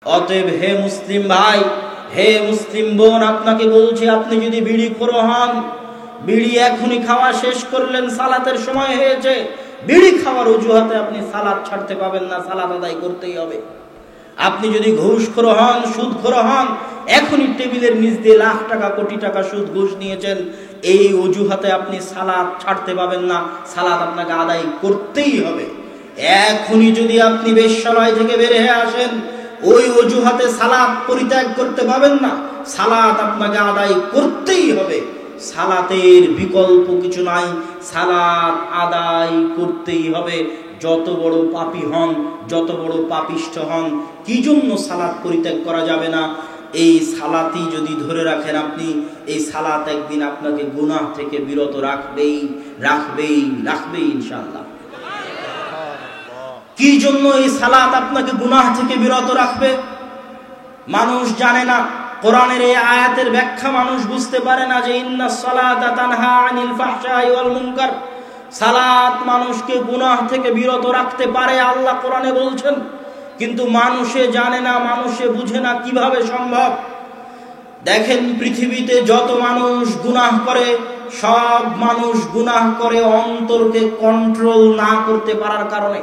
অতএব হে মুসলিম ভাই, হে মুসলিম বোন, আপনাকে বলছি, আপনি যদি বিড়িখোর হন, বিড়ি এখনই খাওয়া শেষ করলেন, সালাতের সময় হয়েছে, বিড়ি খাওয়ার অজুহাতে আপনি সালাত ছাড়তে পাবেন না, সালাত আদায় করতেই হবে। আপনি যদি ঘুষখোর হন, সুদখোর হন, এখনই টেবিলের নিচ দিয়ে লাখ টাকা কোটি টাকা সুদ ঘুষ নিয়েছেন, এই অজুহাতে আপনি সালাত ছাড়তে পাবেন না, সালাত আপনাকে আদায় করতেই হবে। এখনই যদি আপনি বেশ্যালয় থেকে বের হয়ে আসেন, ওই অজুহাতে সালাত পরিত্যাগ করতে পাবেন না, সালাত আপনাকে আদায় করতেই হবে। সালাতের বিকল্প কিছু নাই, সালাত আদায় করতেই হবে। যত বড় পাপী হন, যত বড় পাপিষ্ঠ হন, কি জন্য সালাত পরিত্যাগ করা যাবে না? এই সালাতই যদি ধরে রাখেন আপনি, এই সালাত একদিন আপনাকে গুনাহ থেকে বিরত রাখবেই রাখবেই রাখবেই ইনশাআল্লাহ। কি জন্য এই সালাত আপনাকে গুনাহ থেকে বিরত রাখবে? মানুষ জানে না। কোরআনের এই আয়াতের ব্যাখ্যা মানুষ বুঝতে পারে না যে ইন্নাস সালাতা তানহা আনিল ফাহশাই ওয়াল মুনকার, সালাত মানুষকে গুনাহ থেকে বিরত রাখতে পারে, আল্লাহ কোরআনে বলছেন। কিন্তু মানুষে জানে না, মানুষে বুঝে না। কিভাবে সম্ভব? দেখেন, পৃথিবীতে যত মানুষ গুনাহ করে, সব মানুষ গুনাহ করে অন্তরকে কন্ট্রোল না করতে পারার কারণে,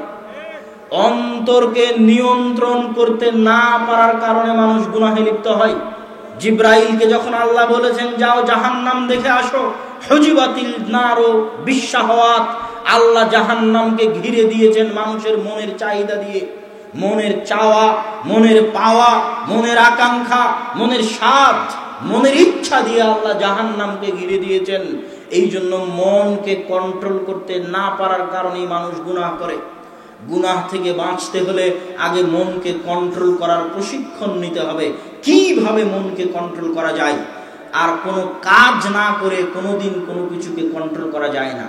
অন্তরকে নিয়ন্ত্রণ করতে না পারার কারণে মানুষ গুনাহে লিপ্ত হয়। জিব্রাইলকে যখন আল্লাহ বলেছেন যাও জাহান্নাম দেখে আসো, হুজিবাতিল নারু বিশাহাওয়াত, আল্লাহ জাহান্নামকে ঘিরে দিয়েছেন মানুষের মনের চাহিদা দিয়ে, মনের চাওয়া, মনের পাওয়া, মনের আকাঙ্ক্ষা, মনের স্বাদ, মনের ইচ্ছা দিয়ে আল্লাহ জাহান্নামকে ঘিরে দিয়েছেন। এই জন্য মনকে কন্ট্রোল করতে না পারার কারণেই মানুষ গুনাহ করে। গুনাহ থেকে বাঁচতে হলে আগে মনকে কন্ট্রোল করার প্রশিক্ষণ নিতে হবে। কিভাবে মনকে কন্ট্রোল করা যায়? আর কোনো কাজ না করে কোনোদিন কোনো কিছুকে কন্ট্রোল করা যায় না।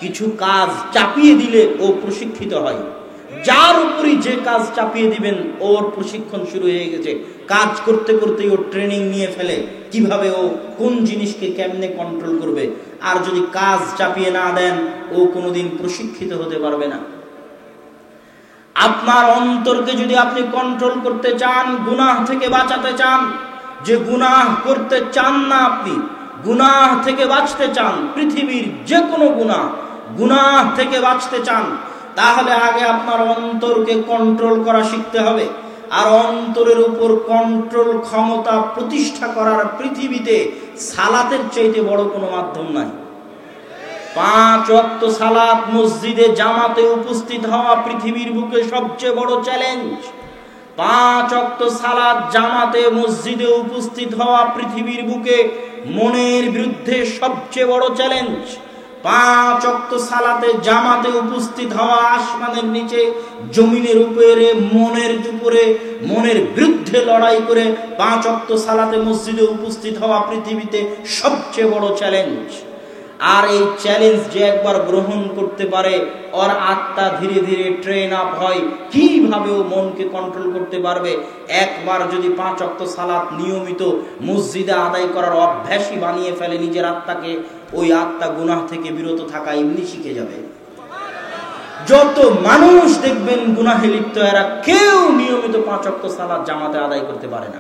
কিছু কাজ চাপিয়ে দিলে ও প্রশিক্ষিত হয়। যার উপরই যে কাজ চাপিয়ে দিবেন, ওর প্রশিক্ষণ শুরু হয়ে গেছে। কাজ করতে করতেই ও ট্রেনিং নিয়ে ফেলে কিভাবে ও কোন জিনিসকে কেমনে কন্ট্রোল করবে। আর যদি কাজ চাপিয়ে না দেন, ও কোনোদিন প্রশিক্ষিত হতে পারবে না। আপনার অন্তরকে যদি আপনি কন্ট্রোল করতে চান, গুনাহ থেকে বাঁচাতে চান, যে গুনাহ করতে চান না, আপনি গুনাহ থেকে বাঁচতে চান, পৃথিবীর যে কোনো গুনাহ থেকে বাঁচতে চান, তাহলে আগে আপনার অন্তরকে কন্ট্রোল করা শিখতে হবে। আর অন্তরের উপর কন্ট্রোল ক্ষমতা প্রতিষ্ঠা করার পৃথিবীতে সালাতের চাইতে বড় কোনো মাধ্যম নাই। 5 ওয়াক্ত সালাত মসজিদে জামাতে উপস্থিত হওয়া পৃথিবীর বুকে সবচেয়ে বড় চ্যালেঞ্জ। 5 ওয়াক্ত সালাত জামাতে মসজিদে উপস্থিত হওয়া পৃথিবীর বুকে মনের বিরুদ্ধে সবচেয়ে বড় চ্যালেঞ্জ। 5 ওয়াক্ত সালাতে জামাতে উপস্থিত হওয়া আসমানের নিচে জমিনের উপরে মনের বিরুদ্ধে লড়াই করে 5 ওয়াক্ত সালাতে মসজিদে উপস্থিত হওয়া পৃথিবীতে সবচেয়ে বড় চ্যালেঞ্জ। আর এই চ্যালেঞ্জ যে একবার গ্রহণ করতে পারে, ওর আত্মা ধীরে ধীরে ট্রেন আপ হয়। কিভাবে ও মনকে কন্ট্রোল করতে পারবে? একবার যদি 5 ওয়াক্ত সালাত নিয়মিত মসজিদে আদায় করার অভ্যাসই বানিয়ে ফেলে নিজের আত্মাকে, ওই আত্মা গুনাহ থেকে বিরত থাকা এমনি শিখে যাবে। যত মানুষ দেখবেন গুনাহে লিপ্ত, এরা কেউ নিয়মিত 5 ওয়াক্ত সালাত জামাতে আদায় করতে পারে না।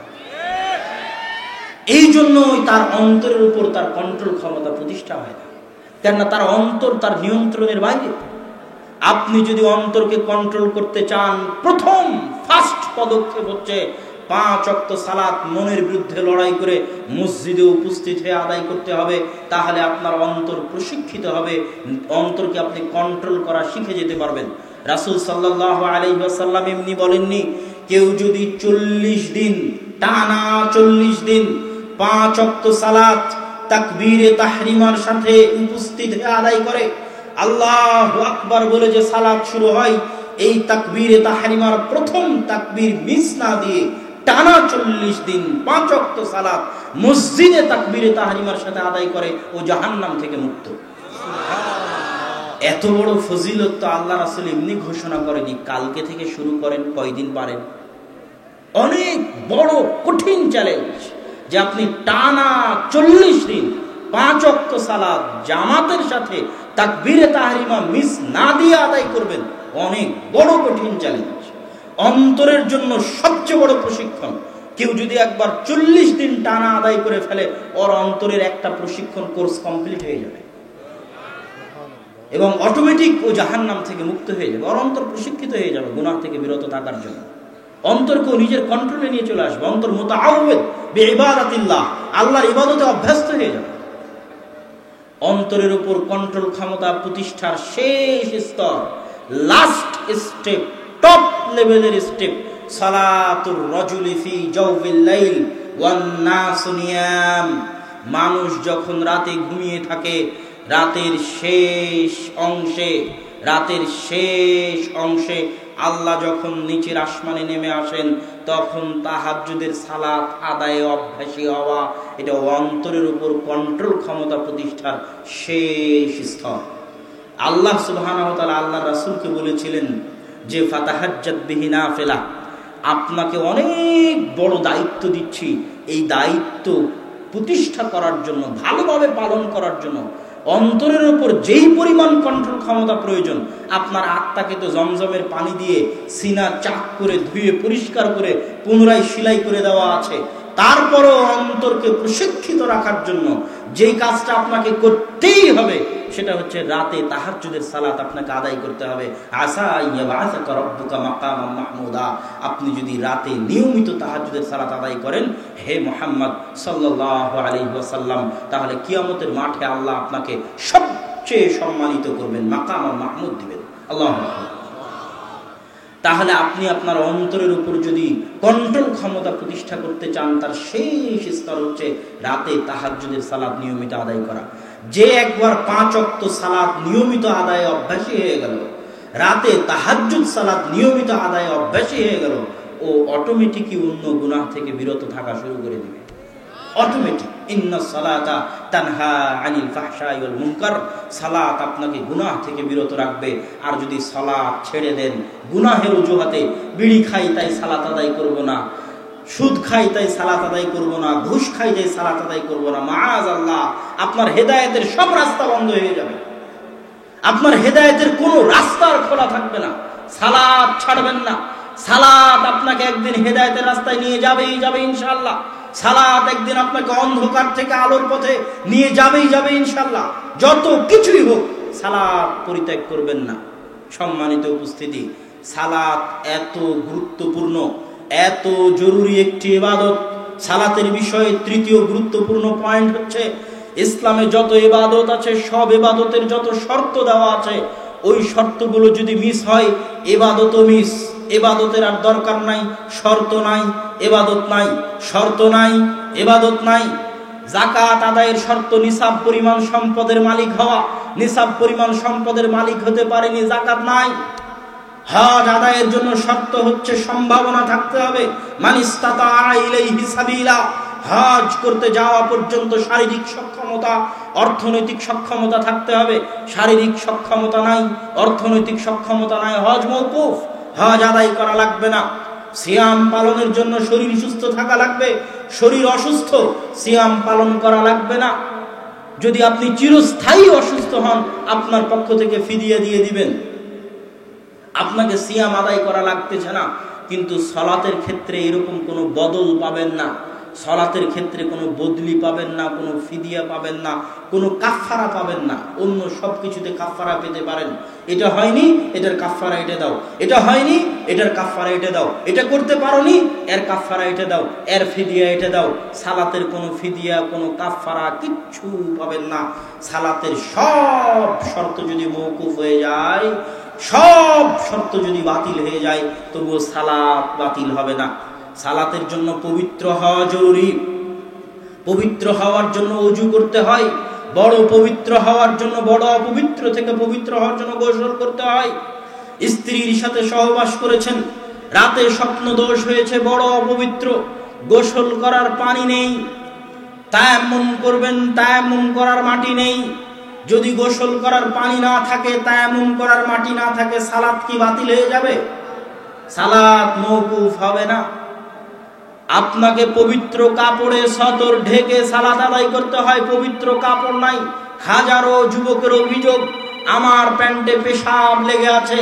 এই জন্য তার অন্তরের উপর তার কন্ট্রোল ক্ষমতা প্রতিষ্ঠা হয় না, কেননা তার অন্তর তার নিয়ন্ত্রণের বাইরে। আপনি যদি অন্তরকে কন্ট্রোল করতে চান, প্রথম ফার্স্ট পদক্ষেপ হচ্ছে 5 ওয়াক্ত সালাত মনের বিরুদ্ধে লড়াই করে মসজিদে উপস্থিত হয়ে আদায় করতে হবে। তাহলে আপনার অন্তর প্রশিক্ষিত হবে, অন্তরকে আপনি কন্ট্রোল করা শিখে যেতে পারবেন। রাসূল সাল্লাল্লাহু আলাইহি ওয়াসাল্লাম এমনি বলেননি, কেউ যদি 40 দিন টানা 40 দিন 5 ওয়াক্ত সালাত তাকবীরে তাহরিমার সাথে উপস্থিত হয়ে আদায় করে, আল্লাহু আকবার বলে যে সালাত শুরু হয়, এই তাকবীরে তাহরিমার প্রথম তাকবীর মিস না দিয়ে টানা 40 দিন 5 ওয়াক্ত সালাত মসজিদে তাকবীরে তাহরিমার সাথে আদায় করে, ও জাহান্নাম থেকে মুক্ত। এত বড় ফজিলত তো আল্লাহ রাসূল এমনি ঘোষণা করেনি। কালকে থেকে শুরু করেন, কয়দিন পারেন। অনেক বড় কঠিন চ্যালেঞ্জ যে আপনি টানা 40 দিন 5 ওয়াক্ত সালাত জামাতের সাথে তাকবীরে তাহরিমা মিস না দিয়ে আদায় করবেন। অনেক বড় কঠিন চ্যালেঞ্জ। অন্তরের জন্য সবচেয়ে বড় প্রশিক্ষণ। কেউ যদি একবার 40 দিন টানা আদায় করে ফেলে, ওর অন্তরের একটা প্রশিক্ষণ কোর্স কমপ্লিট হয়ে যাবে এবং অটোমেটিক ও জাহান্নাম থেকে মুক্ত হয়ে যাবে। ওর অন্তর প্রশিক্ষিত হয়ে যাবে গুনাহ থেকে বিরত থাকার জন্য। অন্তরকেও নিজের কন্ট্রোলে নিয়ে চলে আসবে। অন্তর মুতাআওয়াদ বিইবাদাতিল্লাহ, আল্লাহর ইবাদতে অভ্যস্ত হয়ে যাবে। অন্তরের উপর কন্ট্রোল ক্ষমতা প্রতিষ্ঠার শেষ স্তর, লাস্ট স্টেপ, টপ লেভেলের স্টেপ, সালাতুর রাজুলি ফি জাওফিল লাইল ওয়ান নাস নিয়াম। মানুষ যখন রাতে ঘুমিয়ে থাকে, রাতের শেষ অংশে আল্লাহ যখন নিচের আসমানে নেমে আসেন, তখন তাহাজ্জুদের সালাত আদায়ে অভ্যাসী হওয়া, এটা অন্তরের উপর কন্ট্রোল ক্ষমতা প্রতিষ্ঠার শেষ স্তর। আল্লাহ সুবহানাহু ওয়া তাআলা আল্লাহর রাসূলকে বলেছিলেন যে ফাতাহাজ্জাত বিহি নাফিলা, আপনাকে অনেক বড় দায়িত্ব দিচ্ছি, এই দায়িত্ব প্রতিষ্ঠা করার জন্য, ভালোভাবে পালন করার জন্য অন্তরের উপর যেই পরিমাণ কন্ট্রোল ক্ষমতা প্রয়োজন, আপনার আত্মাকে তো জমজমের পানি দিয়ে সিনা চাক করে ধুয়ে পরিষ্কার করে পুনরায় সেলাই করে দেওয়া আছে। তারপরও অন্তরকে প্রশিক্ষিত রাখার জন্য যেই কাজটা আপনাকে করতেই হবে, সেটা হচ্ছে রাতে তাহাজ্জুদের সালাত আপনাকে আদায় করতে হবে। আসা ইয়াবাসাকা রাব্বুকা মাকামান মাহমুদা, আপনি যদি রাতে নিয়মিত তাহাজ্জুদের সালাত আদায় করেন হে মুহাম্মদ সাল্লাল্লাহু আলাইহি ওয়াসাল্লাম, তাহলে কিয়ামতের মাঠে আল্লাহ আপনাকে সবচেয়ে সম্মানিত করবেন, মাকামান মাহমুদ দিবেন। আল্লাহু আকবার। তাহলে আপনি আপনার অন্তরের উপর যদি কন্ট্রোল ক্ষমতা প্রতিষ্ঠা করতে চান, তার শেষ স্তর হচ্ছে রাতে তাহাজ্জুদের সালাত নিয়মিত আদায় করা। যে একবার 5 ওয়াক্ত সালাত নিয়মিত আদায়ে অভ্যাসী হয়ে গেল, রাতে তাহাজ্জুদ সালাত নিয়মিত আদায়ে অভ্যাসী হয়ে গেল, ও অটোমেটিকই অন্য গুনাহ থেকে বিরত থাকা শুরু করে দিবে। অটোমেটিক। ইন্নাস সালাতা তানহা আনিল ফাহশাই ওয়াল মুনকার, সালাত আপনাকে গুনাহ থেকে বিরত রাখবে। আর যদি সালাত ছেড়ে দেন গুনাহের অজুহাতে, বিড়ি খাই তাই সালাত আদায় করব না, সুদ খাই তাই সালাত আদায় করব না, ঘুষ খাই তাই সালাত আদায় করব না, মাআযাল্লাহ, আপনার হেদায়েতের সব রাস্তা বন্ধ হয়ে যাবে। আপনার হেদায়েতের কোনো রাস্তা আর খোলা থাকবে না। সালাত ছাড়বেন না। সালাত আপনাকে একদিন হেদায়েতের রাস্তায় নিয়ে যাবেই যাবে ইনশাআল্লাহ। সালাত একদিন আপনাকে অন্ধকার থেকে আলোর পথে নিয়ে যাবেই যাবে ইনশাআল্লাহ। যত কিছুই হোক, সালাত পরিত্যাগ করবেন না। সম্মানিত উপস্থিতি, সালাত এত গুরুত্বপূর্ণ, এত জরুরি একটি ইবাদত। সালাতের বিষয়ে তৃতীয় গুরুত্বপূর্ণ পয়েন্ট হচ্ছে, ইসলামে যত ইবাদত আছে, সব ইবাদতের যত শর্ত দেওয়া আছে, ওই শর্তগুলো যদি মিস হয়, ইবাদতও মিস। ইবাদতের আর দরকার নাই, শর্ত নাই, ইবাদত নাই, শর্ত নাই, ইবাদত নাই। যাকাত আদায়ের শর্ত নিসাব পরিমাণ সম্পদের মালিক হওয়া, নিসাব পরিমাণ সম্পদের মালিক হতে পারেনি, যাকাত নাই। হজ আদায়ের জন্য শর্ত হচ্ছে সম্ভাবনা থাকতে হবে, মান ইসতাতা ইলাইহি সাবিলা, হজ করতে যাওয়া পর্যন্ত শারীরিক সক্ষমতা, অর্থনৈতিক সক্ষমতা থাকতে হবে। শারীরিক সক্ষমতা নাই, অর্থনৈতিক সক্ষমতা নাই, হজ মওকুফ, হজ আদায় করা লাগবে না। সিয়াম পালনের জন্য শরীর সুস্থ থাকা লাগবে, শরীর অসুস্থ, সিয়াম পালন করা লাগবে না। যদি আপনি চিরস্থায়ী অসুস্থ হন, আপনার পক্ষ থেকে ফিদিয়া দিয়ে দিবেন, আপনাকে সিয়াম আদায় করা লাগতেছে না। কিন্তু সালাতের ক্ষেত্রে এরকম কোনো বদল পাবেন না, সালাতের ক্ষেত্রে কোনো বদলি পাবেন না, কোনো ফিদিয়া পাবেন না, কোনো কাফারা পাবেন না। অন্য সব কিছুতে কাফারা পেতে পারেন, এটা হয়নি এটার কাফারা এটা দাও, এটা হয়নি এটার কাফারা এটা দাও, এটা করতে পারোনি এর কাফারা এটা দাও, এর ফিদিয়া এটা দাও। সালাতের কোনো ফিদিয়া, কোনো কাফারা কিচ্ছু পাবেন না। সালাতের সব শর্ত যদি মওকুফ হয়ে যায়, সব শর্ত যদি বাতিল হয়ে যায়, তবুও সালাত বাতিল হবে না। সালাতের জন্য পবিত্র হওয়া জরুরি। পবিত্র হওয়ার জন্য ওযু করতে হয়। বড় পবিত্র হওয়ার জন্য, বড় অপবিত্র থেকে পবিত্র হওয়ার জন্য গোসল করতে হয়। স্ত্রীর সাথে সহবাস করেছেন, রাতে স্বপ্ন দোষ হয়েছে, বড় অপবিত্র, গোসল করার পানি নেই, তায়াম্মুম করবেন, তায়াম্মুম করার মাটি নেই। যদি গোসল করার পানি না থাকে, তায়াম্মুম করার মাটি না থাকে, সালাত কি বাতিল হয়ে যাবে? সালাত মওকুফ হবে না। আপনাকে পবিত্র কাপড়ে সদর ঢেকে সালাত আদায় করতে হয়, পবিত্র কাপড় নাই। হাজারো যুবকের অভিযোগ, আমার প্যান্টে পেশাব লেগে আছে,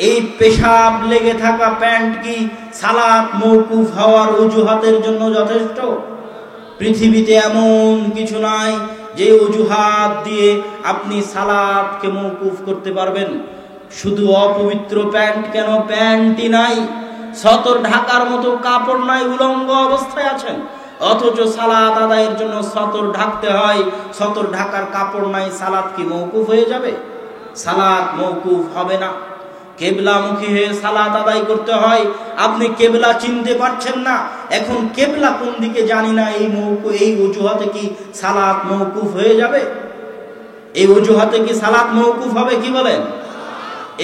এই পেশাব লেগে থাকা প্যান্ট কি সালাত মওকুফ হওয়ার অজুহাতের জন্য যথেষ্ট? পৃথিবীতে এমন কিছু নাই যে অজুহাত দিয়ে আপনি সালাতকে মওকুফ করতে পারবেন। শুধু অপবিত্র প্যান্ট কেন, প্যান্টই নাই, সতর ঢাকার মতো কাপড় নাই, উলঙ্গ অবস্থায় আছেন, অথচ সালাত আদায়ের জন্য সতর ঢাকতে হয়, সতর ঢাকার কাপড় নাই, সালাত কি মওকুফ হয়ে যাবে? সালাত মওকুফ হবে না। কেবলামুখী হয়ে সালাত আদায় করতে হয়। আপনি কেবলা চিনতে পারছেন না, এখন কেবলা কোন দিকে জানি না, এই অজুহাতে কি সালাত মওকুফ হয়ে যাবে? এই অজুহাতে কি সালাত মওকুফ হবে? কি বলেন?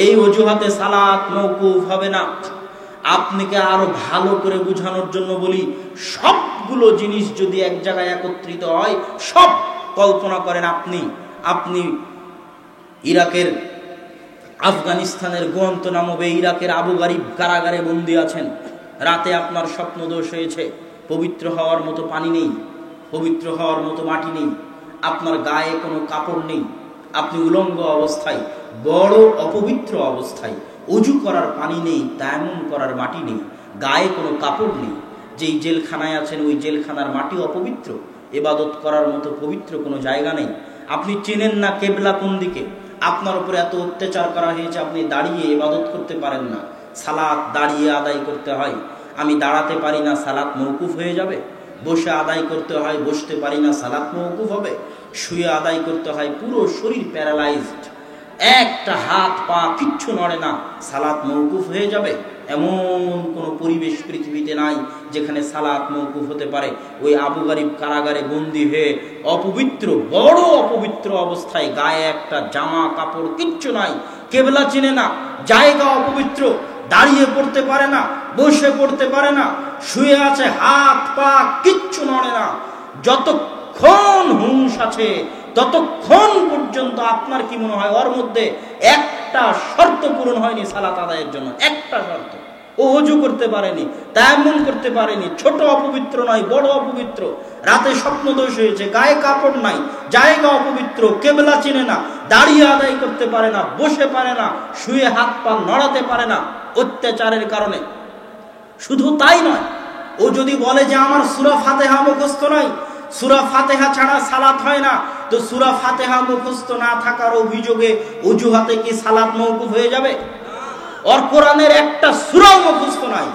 এই অজুহাতে সালাত মওকুফ হবে না। আপনাকে আরো ভালো করে বোঝানোর জন্য বলি, সবগুলো জিনিস যদি এক জায়গায় একত্রিত হয়, সব কল্পনা করেন আপনি ইরাকের, আফগানিস্তানের গুয়ান্তানামো-বে, ইরাকের আবু গারিব কারাগারে বন্দী আছেন। রাতে আপনার স্বপ্নদোষ হয়েছে, পবিত্র হওয়ার মতো পানি নেই, পবিত্র হওয়ার মতো মাটি নেই, আপনার গায়ে কোনো কাপড় নেই, আপনি উলঙ্গ অবস্থায়, বড় অপবিত্র অবস্থায়, অজু করার পানি নেই, তায়াম্মুম করার মাটি নেই, গায়ে কোনো কাপড় নেই। যেই জেলখানায় আছেন ওই জেলখানার মাটি অপবিত্র, ইবাদত করার মতো পবিত্র কোনো জায়গা নেই। আপনি চেনেন না কেবলা কোন দিকে, আপনার উপরে এত অত্যাচার করা হয়েছে, আপনি দাঁড়িয়ে ইবাদত করতে পারেন না, সালাত দাঁড়িয়ে আদায় করতে হয়। আমি দাঁড়াতে পারি না, সালাত মওকুফ হয়ে যাবে? বসে আদায় করতে হয়, বসতে পারি না, সালাত মওকুফ হবে? শুয়ে আদায় করতে হয়, পুরো শরীর প্যারালাইজড, একটা হাত পা কিচ্ছু নড়ে না, সালাত মওকুফ হয়ে যাবে? এমন কোন পরিবেশ পৃথিবীতে নাই যেখানে সালাত মওকুফ হতে পারে। ওই আবু গারিব কারাগারে বন্দী হয়ে অপবিত্র, বড় অপবিত্র অবস্থায়, গায়ে একটা জামা কাপড় কিচ্ছু নাই, কেবলা চিনে না, জায়গা অপবিত্র, দাঁড়িয়ে পড়তে পারে না, বসে পড়তে পারে না, শুয়ে আছে, হাত পা কিচ্ছু নড়ে না। যতক্ষণ হুঁশ আছে ততক্ষণ পর্যন্ত আপনার কি মনে হয় ওর মধ্যে একটা শর্ত পূরণ হয়নি সালাত আদায়ের জন্য? একটা শর্ত। ও ওযু করতে পারেনি, তায়াম্মুম করতে পারেনি, ছোট অপবিত্র নয়, বড় অপবিত্র, রাতে স্বপ্নদোষ হয়েছে, গায়ে কাপড় নাই, জায়গা অপবিত্র, কেবলা চিনে না, দাঁড়িয়ে আদায় করতে পারে না, বসে পারে না, শুয়ে হাত পা নড়াতে পারে না অত্যাচারের কারণে। শুধু তাই নয়, ও যদি বলে যে আমার সূরা ফাতিহা মুখস্থ নাই, সূরা ফাতিহা ছাড়া সালাত হয় না, তো সূরা ফাতিহা মুখস্থ না থাকার অভিযোগে অজুহাতে কি সালাত মওকুফ হয়ে যাবে? ওর কোরআনের একটা সূরাও মুখস্থ নাই,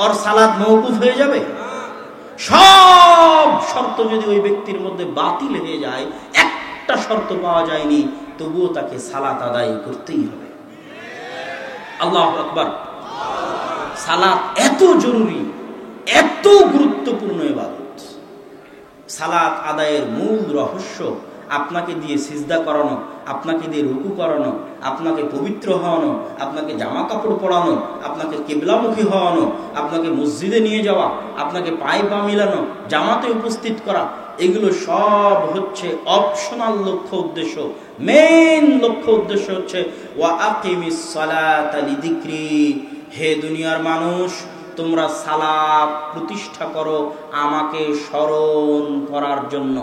ওর সালাত মওকুফ হয়ে যাবে? সব শর্ত যদি ওই ব্যক্তির মধ্যে বাতিল হয়ে যায়, একটা শর্ত পাওয়া যায়নি, তবুও তাকে সালাত আদায় করতেই হবে। আল্লাহু আকবার। সালাত এত জরুরি, এত গুরুত্বপূর্ণ ইবাদত। সালাত আদায়ের মূল রহস্য আপনাকে দিয়ে সিজদা করানো, আপনাকে দিয়ে রুকু করানো, আপনাকে পবিত্র হওয়ানো, আপনাকে জামা কাপড় পরানো, আপনাকে কিবলামুখী হওয়ানো, আপনাকে মসজিদে নিয়ে যাওয়া, আপনাকে পায়ে পা মিলানো, জামাতে উপস্থিত করা, এগুলো সব হচ্ছে অপশনাল লক্ষ্য উদ্দেশ্য। মেইন লক্ষ্য উদ্দেশ্য হচ্ছে ওয়া আকিমিস সালাতা লিযিকরি, হে দুনিয়ার মানুষ, তোমরা সালাত প্রতিষ্ঠা করো আমাকে স্মরণ করার জন্য।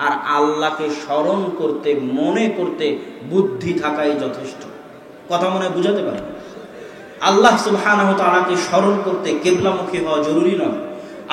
আর আল্লাহকে স্মরণ করতে, মনে করতে বুদ্ধি থাকাই যথেষ্ট। কথা মনে বুঝাতে পারেন? আল্লাহ সুবহানাহু ওয়া তাআলাকে স্মরণ করতে কিবলামুখী হওয়া জরুরি নয়,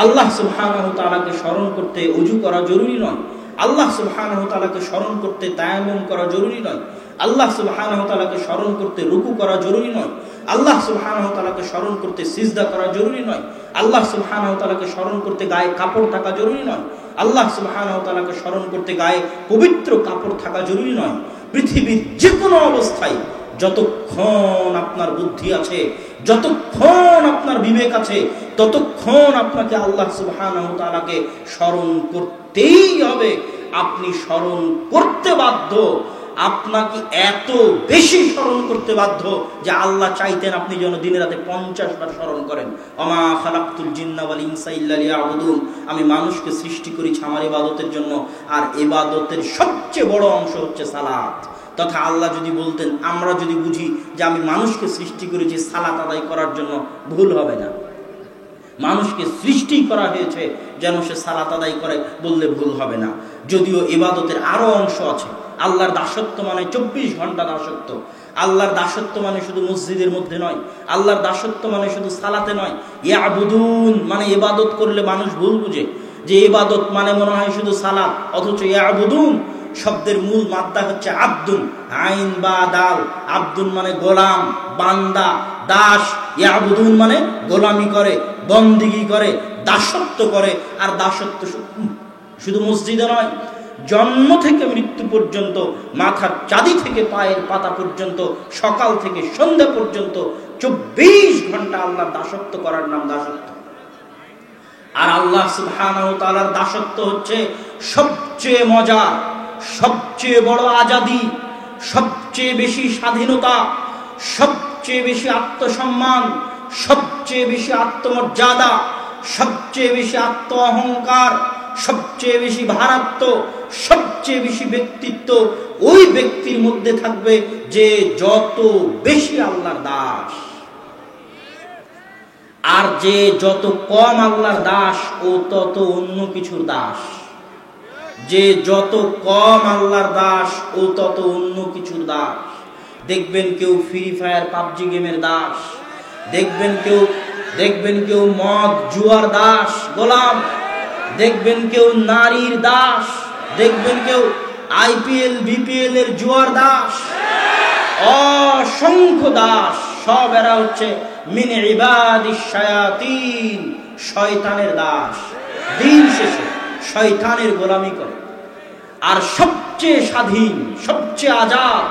আল্লাহ সুবহানাহু ওয়া তাআলাকে স্মরণ করতে ওযু করা জরুরি নয়, আল্লাহ সুবহানাহু ওয়া তাআলাকে স্মরণ করতে তায়াম্মুম করা জরুরি নয়, আল্লাহ সুবহানাহু ওয়া তাআলাকে স্মরণ করতে রুকু করা জরুরি নয়, আল্লাহ সুবহানাহু ওয়া তাআলাকে স্মরণ করতে সিজদা করা জরুরি নয়, আল্লাহ সুবহানাহু ওয়া তাআলাকে স্মরণ করতে গায়ে কাপড় থাকা জরুরি নয়, আল্লাহ সুবহানাহু ওয়া তাআলাকে স্মরণ করতে গায়ে পবিত্র কাপড় থাকা জরুরি নয়। পৃথিবীর যে কোনো অবস্থায় যতক্ষণ আপনার বুদ্ধি আছে, যতক্ষণ আপনার বিবেক আছে, ততক্ষণ আপনাকে আল্লাহ সুবহানাহু ওয়া তাআলাকে স্মরণ করতেই হবে। আপনি স্মরণ করতে বাধ্য, আপনাকে এত বেশি স্মরণ করতে বাধ্য যে আল্লাহ চাইতেন আপনি যেন দিনে রাতে 50 বার স্মরণ করেন। ওমা খালাকতুল জিন্না ওয়াল ইনসা ইল্লা লিয়াবুদুন, আমি মানুষকে সৃষ্টি করেছি আমার ইবাদতের জন্য, আর ইবাদতের সবচেয়ে বড় অংশ হচ্ছে সালাত। তথা আল্লাহ যদি বলতেন, আমরা যদি বুঝি যে আমি মানুষকে সৃষ্টি করেছি সালাত আদায় করার জন্য, ভুল হবে না। মানুষকে সৃষ্টি করা হয়েছে যেন সে সালাত আদায় করে বললে ভুল হবে না। যদিও ইবাদতের আরো অংশ আছে। আল্লাহর দাসত্ব মানে 24 ঘন্টা দাসত্ব। আল্লাহর দাসত্ব মানে শুধু মসজিদের মধ্যে নয়, আল্লাহর দাসত্ব মানে শুধু সালাতে নয়। ইয়াবুদুন মানে ইবাদত করলে মানুষ ভুল বুঝে যে ইবাদত মানে মনে হয় শুধু সালাত, অথচ ইয়াবুদুন শব্দের মূল মাত্রা হচ্ছে আব্দুন, আইন বা দাল। আব্দুন মানে গোলাম, বান্দা, দাস। ইয়াবুদুন মানে গোলামি করে, বন্দিগি করে, দাসত্ব করে। আর দাসত্ব শুধু মসজিদে নয়, জন্ম থেকে মৃত্যু পর্যন্ত, মাথার চাঁদি থেকে পায়ের পাতা পর্যন্ত, সকাল থেকে সন্ধ্যা পর্যন্ত 24 ঘন্টা আল্লাহর দাসত্ব করার নাম দাসত্ব। আর আল্লাহ সুবহানাহু ওয়া তাআলার দাসত্ব হচ্ছে সবচেয়ে মজা, সবচেয়ে বড় আজাদি, সবচেয়ে বেশি স্বাধীনতা, সবচেয়ে বেশি আত্মসম্মান, সবচেয়ে বেশি আত্মমর্যাদা, সবচেয়ে বেশি আত্ম অহংকার, সবচেয়ে বেশি ভারাত্ম, সবচেয়ে বেশি ব্যক্তিত্ব ওই ব্যক্তির মধ্যে থাকবে যে যত বেশি আল্লাহর দাস। আর যে যত কম আল্লাহর দাস ও তত অন্য কিছুর দাস। যে যত কম আল্লাহর দাস ও তত অন্য কিছুর দাস। দেখবেন কেউ ফ্রি ফায়ার পাবজি গেমের দাস, দেখবেন কেউ মদ জুয়ার দাস গোলাম, দেখবেন কেউ নারীর দাস, দেখবেন কেউ আইপিএল বিপিএল এর জুয়ার দাস। অসংখ্য দাস, সব এরা হচ্ছে মিন ইবাদিশ শায়াতিন, শয়তানের দাস। দিন শেষে শয়তানের গোলামি করে। আর সবচেয়ে স্বাধীন, সবচেয়ে আজাদ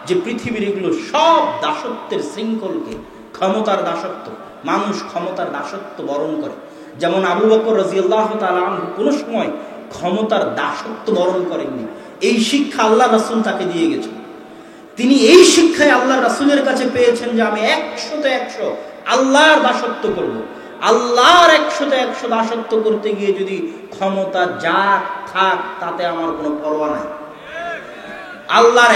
যে পৃথিবীর, এগুলো সব দাসত্বের শৃঙ্খলকে, ক্ষমতার দাসত্ব। মানুষ ক্ষমতার দাসত্ব বরণ করে। যেমন আবু বকর রাদিয়াল্লাহু তাআলা আনহু কোনো সময় ক্ষমতার দাসত্ব বরণ করেননি। এই শিক্ষা আল্লাহ রাসূল তাকে দিয়ে গেছেন। তিনি এই শিক্ষায় আল্লাহ রাসূলের কাছে পেয়েছেন যে আমি 100তে 100 আল্লাহর দাসত্ব করব। আল্লাহর 100তে 100 দাসত্ব করতে গিয়ে যদি ক্ষমতা যা থাক তাতে আমার কোনো পরোয়া নাই। আল্লাহর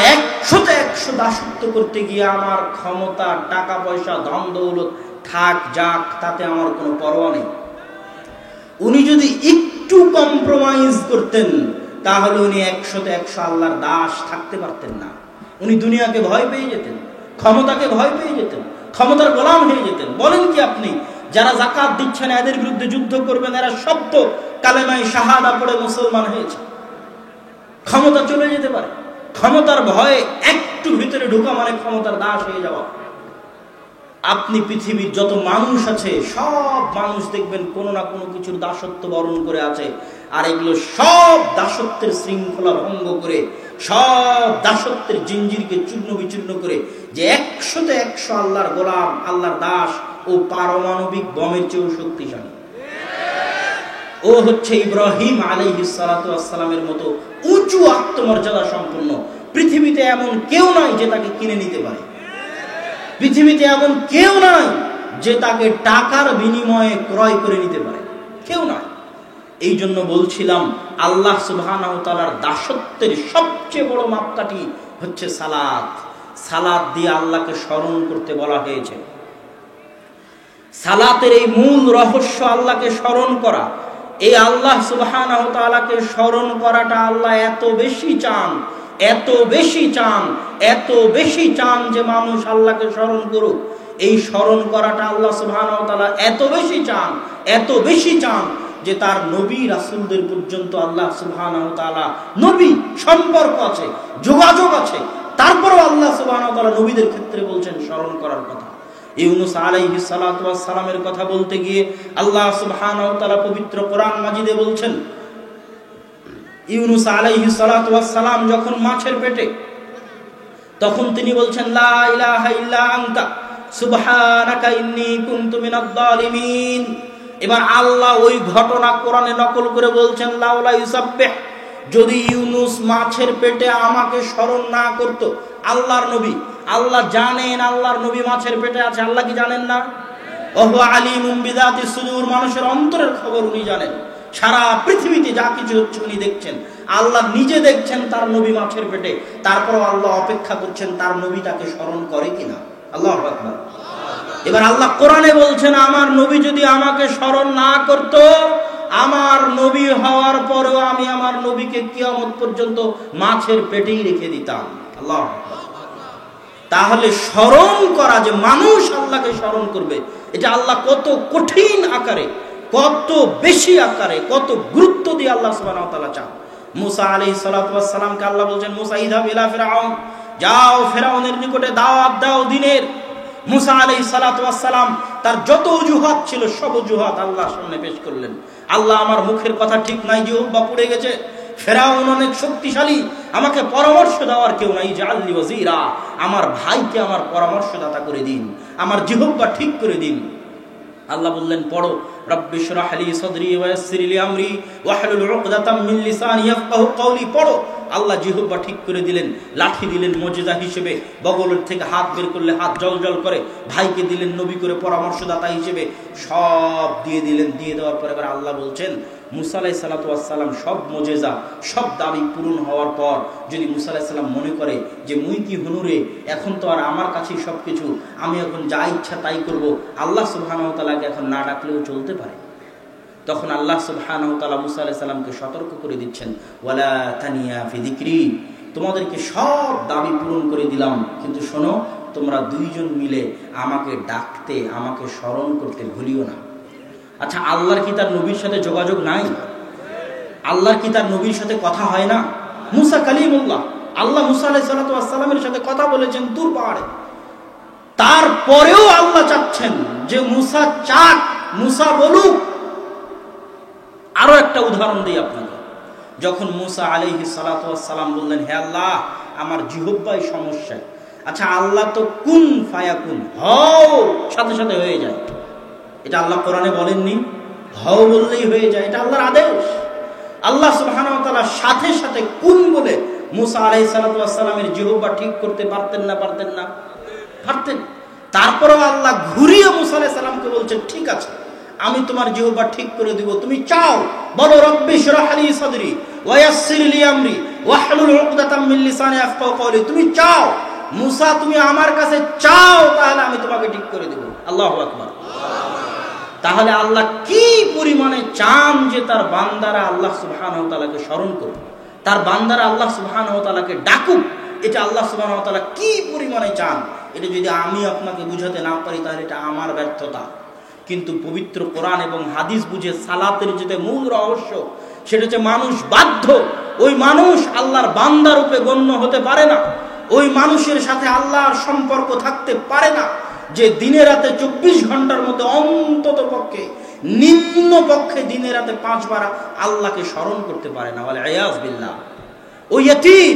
100তে 100 দাসত্ব করতে গিয়ে আমার ক্ষমতা, টাকা পয়সা, ধন দৌলত থাক যাক তাতে আমার কোনো পরোয়া নেই। উনি যদি একটু কম্প্রোমাইজ করতেন তাহলে উনি 100তে 100 আল্লাহর দাস থাকতে পারতেন না। উনি দুনিয়াকে ভয় পেয়ে যেতেন, ক্ষমতাকে ভয় পেয়ে যেতেন, ক্ষমতার গোলাম হয়ে যেতেন। বলেন কি আপনি, যারা যাকাত দিচ্ছে না এদের বিরুদ্ধে যুদ্ধ করবেন, এরা শব্দ কালেমায়ে শাহাদা পড়ে মুসলমান হয়েছে। ক্ষমতা চলে যেতে পারে। ক্ষমতার ভয়ে একটু ভিতরে ঢোকা মানে ক্ষমতার দাস হয়ে যাওয়া। আপনি পৃথিবীর যত মানুষ আছে সব মানুষ দেখবেন কোনো না কোনো কিছুর দাসত্ব বরণ করে আছে। আর এগুলো সব দাসত্বের শৃঙ্খলা ভঙ্গ করে, সব দাসত্বের জিঞ্জিরকে চূর্ণ বিচূর্ণ করে যে 100তে 100 আল্লাহর গোলাম, আল্লাহর দাস ও পারমাণবিক বমের চেয়েও শক্তিশালী। ও হচ্ছে ইব্রাহিম আলাইহিস সালাতু ওয়াস সালামের মতো উঁচু আত্মমর্যাদা সম্পন্ন। পৃথিবীতে এমন কেউ নাই যে তাকে কিনে নিতে পারে। পৃথিবীতে এমন কেউ নাই যে তাকে টাকার বিনিময়ে ক্রয় করে নিতে পারে, কেউ নাই। এই জন্য বলছিলাম আল্লাহ সুবহানাহু ওয়া তাআলার দাসত্বের সবচেয়ে বড় মাপকাঠি হচ্ছে সালাত। সালাত দিয়ে আল্লাহকে স্মরণ করতে বলা হয়েছে। সালাতের এই মূল রহস্য আল্লাহকে স্মরণ করা। এই আল্লাহ সুবহানাহু ওয়া তাআলাকে স্মরণ করাটা আল্লাহ এত বেশি চান, এত বেশি চান, এত বেশি চান যে মানুষ আল্লাহকে স্মরণ করুক। এই স্মরণ করাটা আল্লাহ সুবহানাহু ওয়া তাআলা এত বেশি চান, এত বেশি চান যে তার নবী রাসূলদের পর্যন্ত আল্লাহ সুবহানাহু ওয়া তাআলা, নবী সম্পর্ক আছে, যোগাযোগ আছে, তারপরেও আল্লাহ সুবহানাহু ওয়া তাআলা নবীদের ক্ষেত্রে বলছেন স্মরণ করার কথা। ইউনূস আলাইহিস সালাতু ওয়াস সালামের কথা বলতে গিয়ে আল্লাহ সুবহানাহু ওয়া তাআলা পবিত্র কোরআন মাজিদে বলছেন, ইউনূস আলাইহিস সালাতু ওয়াস সালাম যখন মাছের পেটে, তখন তিনি বলছেন লা ইলাহা ইল্লা আনতা সুবহানাকা ইন্নী কুনতু মিনাজ জালিমিন। এবার আল্লাহ ওই ঘটনা কোরআনে নকল করে বলছেন লাউলা ইউসাব্বিহ, যদি ইউনূস মাছের পেটে আমাকে স্মরণ না করত। আল্লাহর নবী, আল্লাহ জানেন আল্লাহর নবী মাছের পেটে আছে। আল্লাহ কি জানেন না? ওহু আলিমুম বিযাতিস সুদূর, মানুষের অন্তরের খবর উনি জানেন। সারা পৃথিবীতে যা কিছু হচ্ছে উনি দেখছেন। আল্লাহ নিজে দেখছেন তার নবী মাছের পেটে, তারপরও আল্লাহ অপেক্ষা করছেন তার নবী তাকে স্মরণ করে কিনা। আল্লাহু আকবার। এবার আল্লাহ কোরআনে বলছেন আমার নবী যদি আমাকে স্মরণ না করত, আমার নবী হওয়ার পরেও আমি আমার নবীকে কিয়ামত পর্যন্ত মাছের পেটেই রেখে দিতাম। আল্লাহু আকবার। তাহলে স্মরণ করা, যে মানুষ আল্লাহকে স্মরণ করবে, এটা আল্লাহ কত কঠিন আকারে, কত বেশি আকারে, কত গুরুত্ব দিয়ে আল্লাহ সুবহানাহু ওয়া তাআলা চান। মুসা আলাইহিস সালাতু ওয়াস সালামকে আল্লাহ বলছেন, মুসা ইযহাব ইলা ফিরআউন, যাও ফেরাউনের নিকটে দাওয়াত দাও দিনের। মুসা আলাইহিস সালাতু ওয়াস সালাম তার যত অজুহাত ছিল সব অজুহাত আল্লাহর সামনে পেশ করলেন। আল্লাহ, আমার মুখের কথা ঠিক নাই, জিহ্বা পুড়ে গেছে, ফেরাউন অনেক শক্তিশালী, আমাকে পরামর্শ দেওয়ার কেউ নাই, জাআলনি ওয়াজিরা, আমার ভাইকে আমার পরামর্শদাতা করে দিন, আমার জিহ্বা ঠিক করে দিন। আল্লাহ বললেন, পড়ো, রব্বি শরহ লি সাদরি ওয়া ইয়াসসির লি আমরি ওয়াহলুল উকদাতাম মিন লিসানি ইয়াফকাহু কওলি। পড়ো। আল্লাহ জিহ্বা ঠিক করে দিলেন, লাঠি দিলেন মুজিজা হিসেবে, বগলের থেকে হাত বের করলে হাত জলজল করে, ভাইকে দিলেন নবী করে পরামর্শদাতা হিসেবে, সব দিয়ে দিলেন। দিয়ে দেওয়ার পরে এবার আল্লাহ বলছেন, মুসা আলাইহিস সালাতু ওয়াস সালাম সব মুজিজা, সব দাবি পূরণ হওয়ার পর যদি মুসা আলাইহিস সালাম মনে করে যে মুই কি হনুরে, এখন তো আর আমার কাছেই সব কিছু, আমি এখন যা ইচ্ছা তাই করব, আল্লাহ সুবহানাহু ওয়া তাআলাকে এখন না ডাকলেও চলতে পারে। তখন আল্লাহ সুবহানাহু ওয়া তাআলা মুসা আলাইহিস সালামকে সতর্ক করে দিচ্ছেন, ওয়ালা তানিয়া ফি যিকরি, তোমাদেরকে সব দাবি পূরণ করে দিলাম, কিন্তু শোনো, তোমরা দুইজন মিলে আমাকে ডাকতে, আমাকে স্মরণ করতে ভুলিও না। আচ্ছা, আল্লাহর কি তার নবীর সাথে যোগাযোগ নাই? আল্লাহর কি তার নবীর সাথে কথা হয় না? মুসা কালিমুল্লাহ, আল্লাহ মুসা আলাইহিস সালাতু ওয়াস সালামের সাথে কথা বলেছেন তুর পাহাড়ে। তারপরেও আল্লাহ চাচ্ছেন যে মুসা চাক, মুসা বলুক। আরো একটা উদাহরণ দিই আপনাকে। যখন মুসা আলাইহিস সালাতু ওয়াস সালাম বললেন, হে আল্লাহ, আমার জিহ্বায় সমস্যা। আচ্ছা, আল্লাহ তো কুন ফায়াকুন, হও, সাথে সাথে হয়ে যায়। এটা আল্লাহ কোরআনে বলেননি, হও বললেই হয়ে যায়, এটা আল্লাহর আদেশ। আল্লাহ সুবহানাহু ওয়া তাআলা সাথে সাথে কুন বলে মুসা আলাইহিস সালাতু ওয়াস সালামের জিহ্বা ঠিক করতে পারতেন না? পারতেন না? পারতেন। তারপরেও আল্লাহ ঘুরিয়ে মুসা আলাইহিস সালামকে বলছেন, ঠিক আছে, আমি তোমার জিহ্বা ঠিক করে দিব, তুমি চাও, বলো, রব্বি শরহ লি সাদরি ওয়া ইয়াসসির লি আমরি ওয়াহলুল উকদাতাম মিন লিসানি ইয়াফকাহু কওলি। তুমি চাও মুসা, তুমি আমার কাছে চাও, তাহলে আমি তোমাকে ঠিক করে দেব। আল্লাহু আকবার। তাহলে আল্লাহ কি পরিমাণে চান যে তার বান্দারা আল্লাহ সুবহানাহু ওয়া তাআলাকে স্মরণ করুক, তার বান্দারা আল্লাহ সুবহানাহু ওয়া তাআলাকে ডাকুক, এটা আল্লাহ সুবহানাহু ওয়া তাআলা কি পরিমাণে চান, এটা যদি আমি আপনাকে বুঝাতে না পারি তাহলে এটা আমার ব্যর্থতা। কিন্তু পবিত্র কোরআন এবং হাদিস বুঝে সালাতের যেটা মূল রহস্য, সেটা হচ্ছে মানুষ বাধ্য, ওই মানুষ আল্লাহর বান্দা রূপে গণ্য হতে পারে না, ওই মানুষের সাথে আল্লাহর সম্পর্ক থাকতে পারে না যে দিনে রাতে 24 ঘন্টার মধ্যে অন্তত পক্ষে, নিম্ন পক্ষে দিনে রাতে 5 বার আল্লাহকে স্মরণ করতে পারে না। বলে আয়াজ বিল্লাহ। ওই ইয়তীম,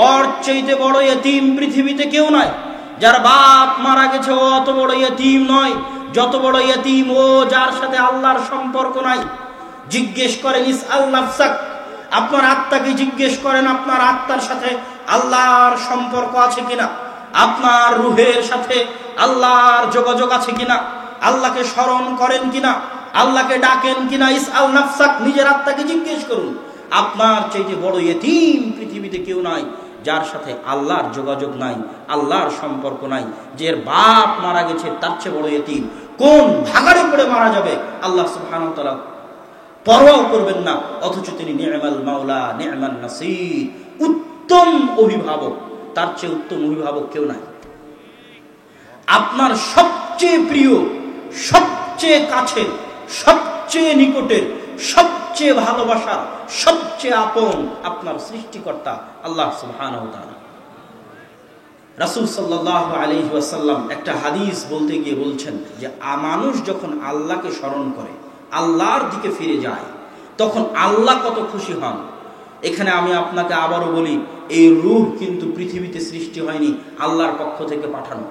ওর চাইতে বড় ইয়তীম পৃথিবীতে কেউ নাই। যার বাপ মারা গেছে ও অত বড় ইয়তীম নয়, যত বড় ইয়তীম ও যার সাথে আল্লাহর সম্পর্ক নাই। জিজ্ঞেস করেন, ইসআল নাফসাক, আপনার আত্মাকে জিজ্ঞেস করেন, আপনার আত্মার সাথে আল্লাহর সম্পর্ক আছে কিনা, আপনার রুহের সাথে আল্লাহর যোগাযোগ আছে কিনা, আল্লাহকে স্মরণ করেন কিনা, আল্লাহকে ডাকেন কিনা। ইসআল নাফসাক, নিজের আত্মাকে জিজ্ঞেস করুন। আপনার চাইতে বড় ইয়তীম পৃথিবীতে কেউ নাই যার সাথে আল্লাহর যোগাযোগ নাই, আল্লাহর সম্পর্ক নাই। যে বাপ মারা গেছে তার চেয়ে বড় ইয়তীম। কোন ভাগাড়ে পড়ে মারা যাবে আল্লাহ সুবহানাহু ওয়া তাআলা পরোয়া করবেন না, অথচ তিনি নি'মাল মাওলা নি'মান নাসির, উত্তম অভিভাবক, তার চেয়ে উত্তম অভিভাবক কেউ নাই। আপনার সবচেয়ে প্রিয়, সবচেয়ে কাছের, সবচেয়ে নিকটের, সবচেয়ে ভালোবাসার, সবচেয়ে আপন আপনার সৃষ্টিকর্তা আল্লাহ সুবহানাহু ওয়া তাআলা। রাসূল সাল্লাল্লাহু আলাইহি ওয়াসাল্লাম একটা হাদিস বলতে গিয়ে বলছেন যে মানুষ যখন আল্লাহকে স্মরণ করে, আল্লাহর দিকে ফিরে যায়, তখন আল্লাহ কত খুশি হন। এখানে আমি আপনাকে আবারও বলি, এই রূহ কিন্তু পৃথিবীতে সৃষ্টি হয়নি, আল্লাহর পক্ষ থেকে পাঠানো।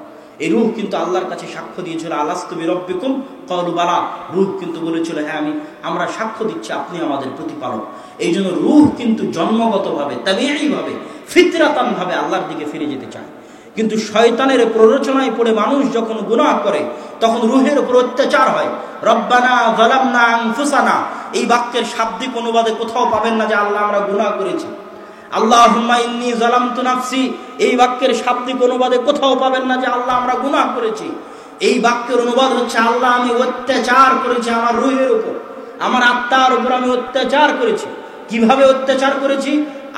এই রূহ কিন্তু আল্লাহর কাছে সাক্ষ্য দিয়েছিল, আলাস্তু বিরব্বিকুম ক্বালু বালা। রূহ কিন্তু বলেছিল, হ্যাঁ আমরা সাক্ষ্য দিচ্ছি আপনি আমাদের প্রতিপালক। এই জন্য রূহ কিন্তু জন্মগতভাবে, তাবিঈভাবে, ফিতরাতান ভাবে আল্লাহর দিকে ফিরে যেতে চায়। কিন্তু শয়তানের প্ররোচনায় পড়ে মানুষ যখন গুনাহ করে, তখন রূহের উপর অত্যাচার হয়। রব্বানা যালামনা আনফুসানা, এই বাক্যের শাব্দিক অনুবাদে কোথাও পাবেন না যে আল্লাহ আমরা গুনাহ করেছি। আল্লাহুম্মা ইন্নী যালামতু নাফসি, এই বাক্যের শাব্দিক অনুবাদে কোথাও পাবেন না যে আল্লাহ আমরা গুনাহ করেছি। এই বাক্যের অনুবাদ হচ্ছে, আল্লাহ আমি অত্যাচার করেছি আমার রূহের উপর, আমার আত্মার উপর আমি অত্যাচার করেছি। কিভাবে অত্যাচার করেছি?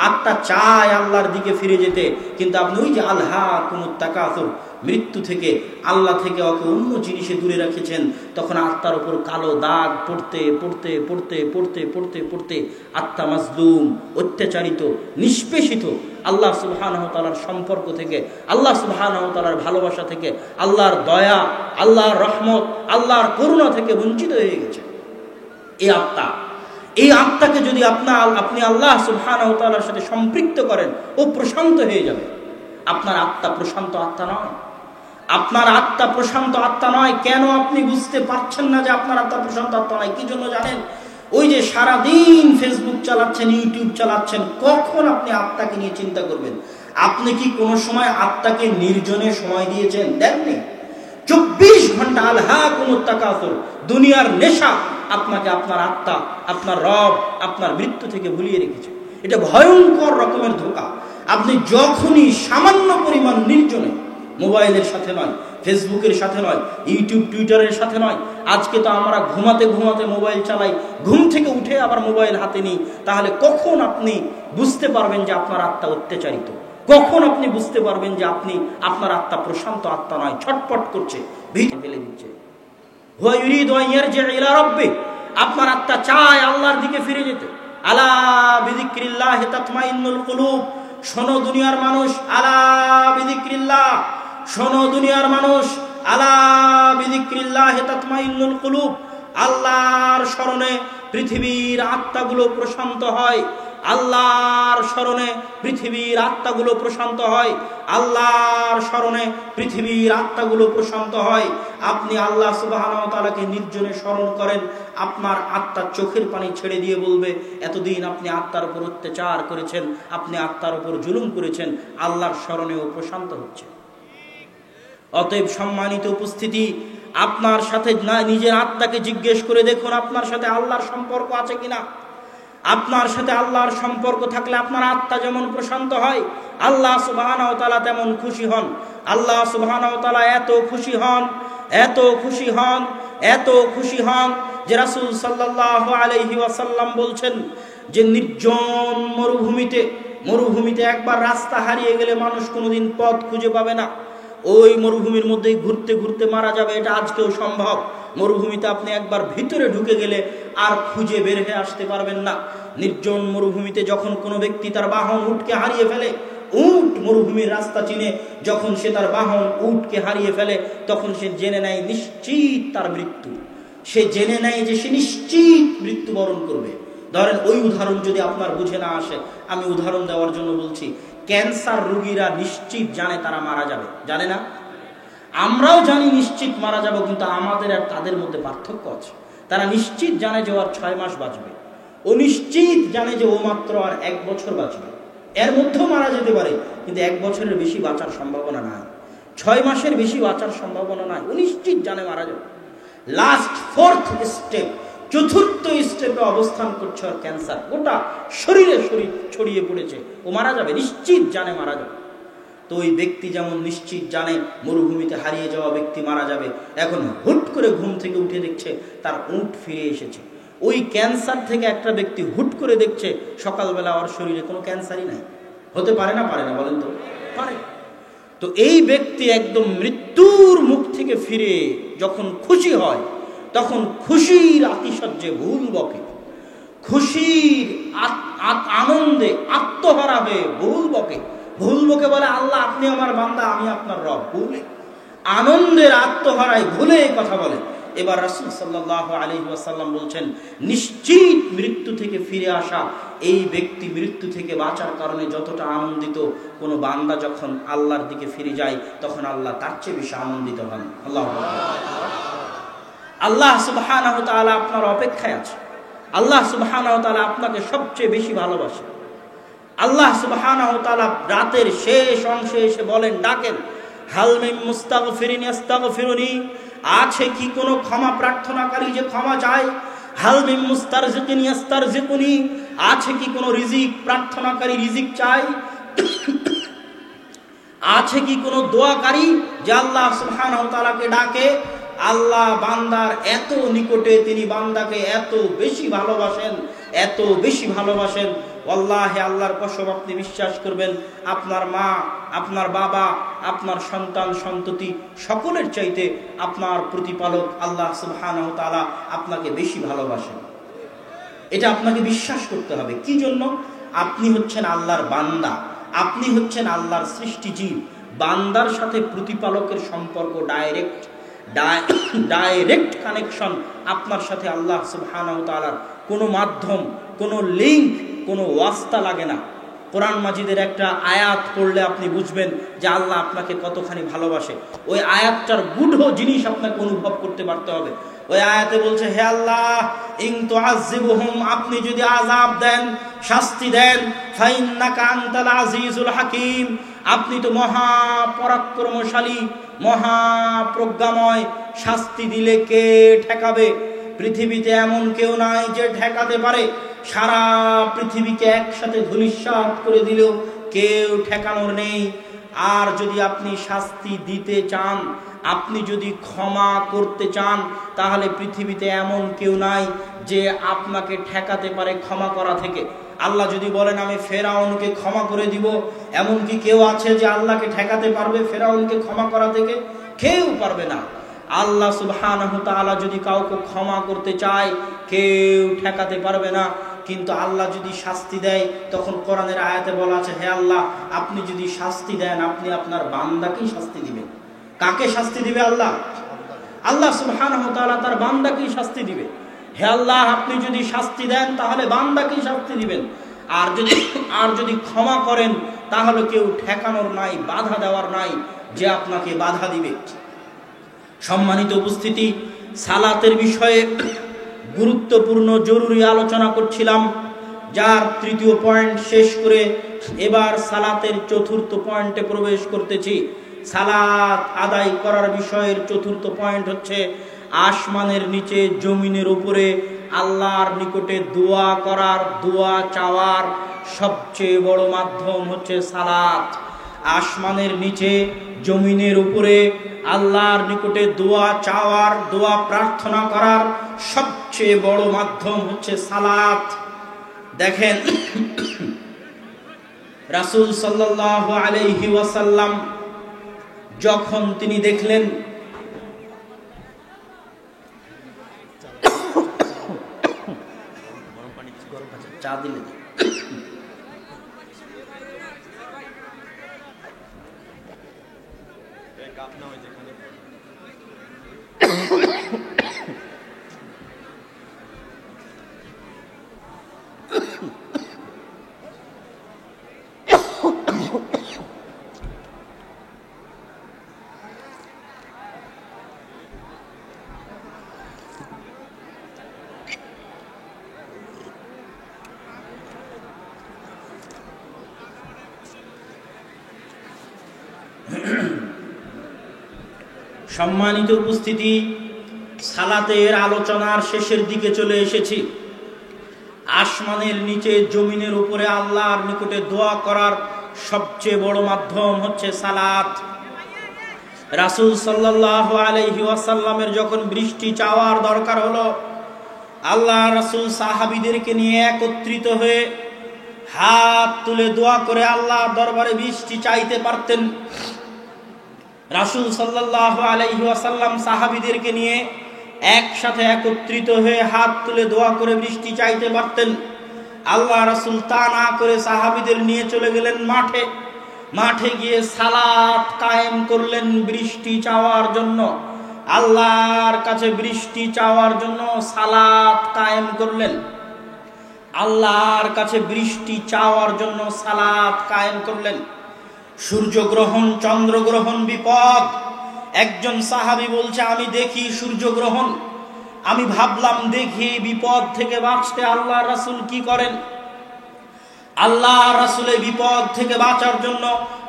আত্মা চায় আল্লাহর দিকে ফিরে যেতে, কিন্তু আপনি ওই যে আলহাকুমুত তাকাসুর, মৃত্যু থেকে, আল্লাহ থেকে ওকে অন্য জিনিসে দূরে রেখেছেন, তখন আত্মার উপর কালো দাগ পড়তে পড়তে পড়তে পড়তে পড়তে পড়তে আত্মা মাজলুম, অত্যাচারিত, নিষ্পেষিত, আল্লাহ সুবহানাহু ওয়া তাআলার সম্পর্ক থেকে, আল্লাহ সুবহানাহু ওয়া তাআলার ভালোবাসা থেকে, আল্লাহর দয়া, আল্লাহর রহমত, আল্লাহর করুণা থেকে বঞ্চিত হয়ে গেছে। এই আত্মাকে যদি আপনি আল্লাহ সুবহানাহু ওয়া তাআলার সাথে সম্পৃক্ত করেন, ও প্রশান্ত হয়ে যাবে। আপনার আত্মা প্রশান্ত আত্মা নয়, আপনার আত্মা প্রশান্ত আত্মা নয়। কেন আপনি বুঝতে পারছেন না যে আপনার আত্মা প্রশান্ত আত্মা নয়? কি জন্য জানেন? ওই যে সারাদিন ফেসবুক চালাচ্ছেন, ইউটিউব চালাচ্ছেন, কখন আপনি আত্মাকে নিয়ে চিন্তা করবেন? আপনি কি কোনো সময় আত্মাকে নির্জনে সময় দিয়েছেন? দেননি। 24 ঘন্টা আলহাকুমুত তাকাসুর, দুনিয়ার নেশা আপনাকে আপনার আত্মা, আপনার রব, আপনার মৃত্যু থেকে ভুলিয়ে রেখেছে। এটা ভয়ঙ্কর রকমের ধোঁকা। আপনি যখনই সামান্য পরিমাণ নির্জনে, মোবাইলের সাথে নয়, ফেসবুকের সাথে নয়, ইউটিউব টুইটারের সাথে নয়, আজকে তো আমরা ঘুমাতে ঘুমাতে মোবাইল চালাই, ঘুম থেকে উঠে আবার মোবাইল হাতে নিই, তাহলে কখন আপনি বুঝতে পারবেন যে আপনার আত্মা অত্যাচারিত? কখন আপনি বুঝতে পারবেন যে আপনার আত্মা প্রশান্ত আত্মা নয়, ছটপট করছে, ভিতরে ফেলে দিচ্ছে? হুয়া ইউরিদু আন ইয়ারজি'a ইলা রাব্বিহি, আপনার আত্মা চায় আল্লাহর দিকে ফিরে যেতে। আলা বিযিকরিল্লাহি তাতমাইন্নুল কুলুব, শোনো দুনিয়ার মানুষ, আলা বিযিকরিল্লাহ, শোনো দুনিয়ার মানুষ, আলা বিযিকরিল্লাহি তাতমাইন্নুল কুলুব, আল্লাহর স্মরণে পৃথিবীর আত্মাগুলো প্রশান্ত হয়। আল্লাহর স্মরণে পৃথিবীর আত্মাগুলো প্রশান্ত হয়। আল্লাহর স্মরণে পৃথিবীর আত্মাগুলো প্রশান্ত হয়। আপনি আল্লাহ সুবহানাহু ওয়া তাআলাকে নির্জনে স্মরণ করেন, আপনার আত্মার চোখের পানি ছেড়ে দিয়ে বলবে, এতদিন আপনি আত্মার উপর অত্যাচার করেছেন, আপনি আত্মার উপর জুলুম করেছেন, আল্লাহর স্মরণেও প্রশান্ত হচ্ছে। অতএব সম্মানিত উপস্থিতি, আপনার সাথে নিজের আত্মাকে জিজ্ঞেস করে দেখুন, আপনার সাথে আল্লাহর সম্পর্ক আছে কিনা। আপনার সাথে আল্লাহর সম্পর্ক থাকলে আপনার আত্মা যেমন প্রশান্ত হয়, আল্লাহ সুবহানাহু ওয়া তাআলা তেমন খুশি হন। আল্লাহ সুবহানাহু ওয়া তাআলা এত খুশি হন, এত খুশি হন, এত খুশি হন যে রাসূল সাল্লাল্লাহু আলাইহি ওয়াসাল্লাম বলছেন যে নির্জন মরুভূমিতে একবার রাস্তা হারিয়ে গেলে মানুষ কোনোদিন পথ খুঁজে পাবে না। ওই মরুভূমির মধ্যেই ঘুরতে ঘুরতে মারা যাবে, এটা আজকেও সম্ভব। মরুভূমিতে আপনি একবার ভিতরে ঢুকে গেলে আর খুঁজে বের হয়ে আসতে পারবেন না। নির্জন মরুভূমিতে যখন কোনো ব্যক্তি তার বাহন উটকে হারিয়ে ফেলে, উট মরুভূমির রাস্তা চিনে যখন সে তার বাহন উটকে হারিয়ে ফেলে, তখন সে জেনে নেয় নিশ্চিত তার মৃত্যু। সে জেনে নেয় যে সে নিশ্চিত মৃত্যুবরণ করবে। ধরেন ওই উদাহরণ যদি আপনার বুঝে না আসে, আমি উদাহরণ দেওয়ার জন্য বলছি। ক্যান্সার রোগীরা নিশ্চিত জানে তারা মারা যাবে, জানে না? আমরাও জানি নিশ্চিত মারা যাব, কিন্তু আমাদের আর তাদের মধ্যে পার্থক্য আছে। তারা নিশ্চিত জানে যে ও আর 6 মাস বাঁচবে, ও নিশ্চিত জানে যে ও মাত্র আর 1 বছর বাঁচবে। এর মধ্যেও মারা যেতে পারে, কিন্তু 1 বছরের বেশি বাঁচার সম্ভাবনা নাই, 6 মাসের বেশি বাঁচার সম্ভাবনা নাই। ও নিশ্চিত জানে মারা যাবে। লাস্ট 4th স্টেপ, চতুর্থ স্টেপে অবস্থান করছে ওর ক্যান্সার, গোটা শরীর ছড়িয়ে পড়েছে, ও মারা যাবে, নিশ্চিত জানে মারা যাবে। তো ওই ব্যক্তি যেমন নিশ্চিত জানে মরুভূমিতে হারিয়ে যাওয়া ব্যক্তি মারা যাবে, এখন হুট করে ঘুম থেকে উঠে দেখছে তার উট ফিরে এসেছে। ওই ক্যান্সার থেকে একটা ব্যক্তি হুট করে দেখছে সকালবেলা ওর শরীরে কোনো ক্যান্সারই নাই। হতে পারে না? পারে না? বলেন তো, পারে। তো এই ব্যক্তি একদম মৃত্যুর মুখ থেকে ফিরে যখন খুশি হয়, তখন খুশির আতিশয্যে ভুল বকে, খুশির আনন্দে আত্মহারা হয়ে ভুল বকে বলে, আল্লাহ আপনি আমার বান্দা, আমি আপনার রব। ভুলে আনন্দের আত্মহারায় ভুলে কথা বলে। এবার রাসূল সাল্লাল্লাহু আলাইহি ওয়াসাল্লাম বলছেন, নিশ্চিত মৃত্যু থেকে ফিরে আসা এই ব্যক্তি মৃত্যু থেকে বাঁচার কারণে যতটা আনন্দিত, কোনো বান্দা যখন আল্লাহর দিকে ফিরে যায় তখন আল্লাহ তার চেয়ে বেশি আনন্দিত হন। আল্লাহ সুবহানাহু ওয়া তাআলা আপনার অপেক্ষায় আছে। আল্লাহ সুবহানাহু ওয়া তাআলা আপনাকে সবচেয়ে বেশি ভালোবাসে। আল্লাহ সুবহানাহু ওয়া তাআলা রাতের শেষ অংশে এসে বলেন, ডাকেন, হাল মিন মুস্তাগফিরিন ইস্তাগফিরুনি, আছে কি কোনো ক্ষমা প্রার্থনাকারী যে ক্ষমা চায়? হাল মিন মুস্তারজিকিন ইস্তারজিকুনি, আছে কি কোনো রিজিক প্রার্থনাকারী রিজিক চায়? আছে কি কোনো দোয়াকারী যে আল্লাহ সুবহানাহু ওয়া তাআলাকে ডাকে? আল্লাহ বান্দার এত নিকটে, তিনি বান্দাকে এত বেশি ভালোবাসেন, এত বেশি ভালোবাসেন ওয়াল্লাহি আল্লাহর কসম আপনি বিশ্বাস করবেন, আপনার মা, আপনার বাবা, আপনার সন্তান সন্ততি সকলের চাইতে আপনার প্রতিপালক আল্লাহ সুবহানাহু ওয়া তাআলা আপনাকে বেশি ভালোবাসেন। এটা আপনাকে বিশ্বাস করতে হবে। কি জন্য? আপনি হচ্ছেন আল্লাহর বান্দা, আপনি হচ্ছেন আল্লাহর সৃষ্টিজীব। বান্দার সাথে প্রতিপালকের সম্পর্ক ডাইরেক্ট কানেকশন আপনার সাথে আল্লাহ সুবহানাহু ওয়া তাআলার। কোনো মাধ্যম, কোনো লিঙ্ক, কোনো ওয়াস্তা লাগে না। কোরআন মাজিদের একটা আয়াত পড়লে আপনি বুঝবেন যে আল্লাহ আপনাকে কতখানি ভালোবাসে। ওই আয়াতটার গূঢ় জিনিস আপনাকে অনুভব করতে পারতে হবে। ওই আয়াতে বলছে, হে আল্লাহ, ইন তুআযিবুহুম, আপনি যদি আযাব দেন, শাস্তি দেন, ফাইন্নাকা আনতাল আজিজুল হাকীম, আপনি তো মহা পরাক্রমশালী, মহা প্রজ্ঞাময়, শাস্তি দিলে কে ঠেকাবে? পৃথিবীতে এমন কেউ নাই যে ঠেকাতে পারে। সারা পৃথিবীকে একসাথে ধূলিসাৎ করে দিলেও কেউ ঠেকানোর নেই। আর যদি আপনি শাস্তি দিতে চান, আপনি যদি ক্ষমা করতে চান, তাহলে পৃথিবীতে এমন কেউ নাই যে আপনাকে ঠেকাতে পারে ক্ষমা করা থেকে। আল্লাহ যদি বলেন আমি ফেরাউনকে ক্ষমা করে দিব, এমন কি কেউ আছে যে আল্লাহকে ঠেকাতে পারবে ফেরাউনকে ক্ষমা করা থেকে? কেউ পারবে না। আল্লাহ সুবহানাহু ওয়া তাআলা যদি কাউকে ক্ষমা করতে চায়, কেউ ঠেকাতে পারবে না। কিন্তু আল্লাহ যদি শাস্তি দেয়, তখন কোরআনের আয়াতে বলা আছে, হে আল্লাহ, আপনি যদি শাস্তি দেন, আপনি আপনার বান্দাকেই শাস্তি দিবেন। কাকে শাস্তি দিবে? আল্লাহ। আল্লাহ সুবহানাহু ওয়া তাআলা তার বান্দাকেই শাস্তি দিবে। হে আল্লাহ, আপনি যদি শাস্তি দেন, তাহলে বান্দাকেই শাস্তি দিবেন। আর যদি ক্ষমা করেন, তাহলে কেউ ঠেকানোর নাই, বাধা দেওয়ার নাই যে আপনাকে বাধা দিবে। সম্মানিত উপস্থিতি, সালাতের বিষয়ে গুরুত্বপূর্ণ জরুরি আলোচনা করছিলাম, যার তৃতীয় পয়েন্ট শেষ করে এবার সালাতের চতুর্থ পয়েন্টে প্রবেশ করতেছি। সালাত আদায় করার বিষয়ের চতুর্থ পয়েন্ট হচ্ছে আসমানের নিচে জমিনের উপরে আল্লাহর নিকটে দোয়া করার, দোয়া চাওয়ার সবচেয়ে বড় মাধ্যম হচ্ছে সালাত। আসমানের নিচে জমিনের উপরে আল্লাহর নিকটে দোয়া চাওয়ার, দোয়া প্রার্থনা করার সবচেয়ে বড় মাধ্যম হচ্ছে সালাত। দেখেন, রাসূল সাল্লাল্লাহু আলাইহি ওয়াসাল্লাম যখন তিনি দেখলেন চা দিলেন, সম্মানিত উপস্থিতি, সালাতের আলোচনার শেষের দিকে চলে এসেছি। আসমানের নিচে জমিনের উপরে আল্লাহর নিকটে দোয়া করার সবচেয়ে বড় মাধ্যম হচ্ছে সালাত। রাসূল সাল্লাল্লাহু আলাইহি ওয়াসাল্লামের যখন বৃষ্টি চাওয়ার দরকার হলো, আল্লাহ রাসূল সাহাবীদেরকে নিয়ে একত্রিত হয়ে হাত তুলে দোয়া করে আল্লাহর দরবারে বৃষ্টি চাইতে পারতেন। রাসূল সাল্লাল্লাহু আলাইহি ওয়াসাল্লাম সাহাবীদেরকে নিয়ে একসাথে একত্রিত হয়ে হাত তুলে দোয়া করে বৃষ্টি চাইতে পারতেন। আল্লাহ রাসূল তা না করে সাহাবীদের নিয়ে চলে গেলেন মাঠে। মাঠে গিয়ে সালাত কায়েম করলেন বৃষ্টি চাওয়ার জন্য। আল্লাহর কাছে বৃষ্টি চাওয়ার জন্য সালাত কায়েম করলেন। আল্লাহর কাছে বৃষ্টি চাওয়ার জন্য সালাত কায়েম করলেন। সূর্যগ্রহণ, চন্দ্রগ্রহণ বিপদ। একজন সাহাবী বলছে, আমি দেখি সূর্যগ্রহণ, আমি ভাবলাম দেখি বিপদ থেকে বাঁচতে আল্লাহ রাসূল কি করেন। আল্লাহ রাসূলের বিপদ থেকে বাঁচার জন্য